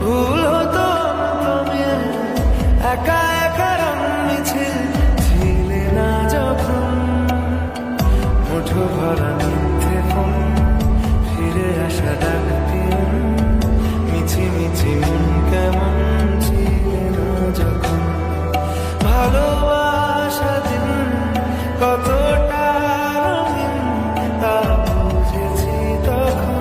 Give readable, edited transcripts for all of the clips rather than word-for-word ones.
ভুল হতো তুমি একা একা রং মিছিল ছিলে না যখন মুঠো ভরা মিথ্যে ফোন ফিরে আসা ডাক দিয়ে মিছি মিছি মন কেমন ছিলে না যখন ভালোবাসা দিন কতটা রঙিন তা বুঝেছি তখন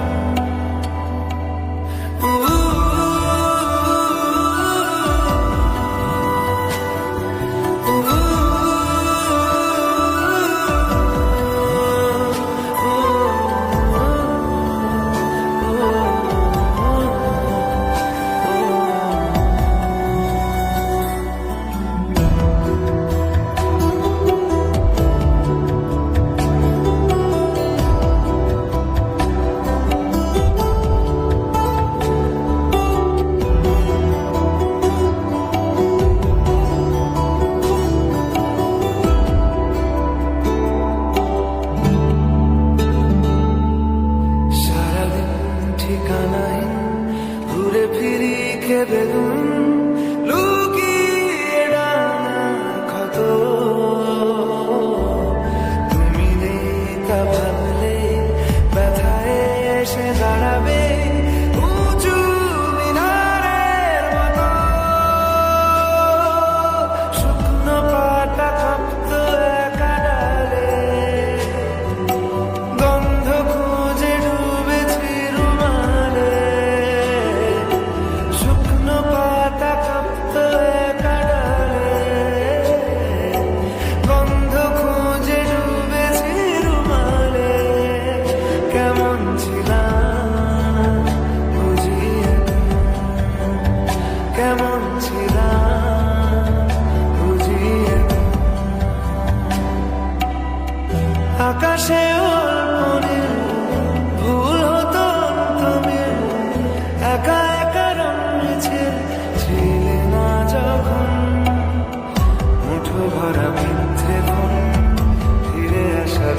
ঠিকানাহীন ঘুরে ফিরি খেবে লুকিয়ে ডানা ক্ষত তুমি নেই তা ভাবলে ব্যথায় এসে দাঁড়াবে উঁচু মিনারের মতো শুকনো পাতা কাঁপত একা ডালে গন্ধ খুঁজে ডুবেছি রুমালে শুকনো পাতা কাঁপত একা ডালে গন্ধ খুঁজে ডুবেছি রুমালে কেমন ছিলাম বুঝি কেমন ছিলাম বুঝি আকাশে ভুল হতো তুমি একা একা রং মিছিল ছিলে না যখন মুঠো ভরা মিথ্যে ফোন ফিরে আসা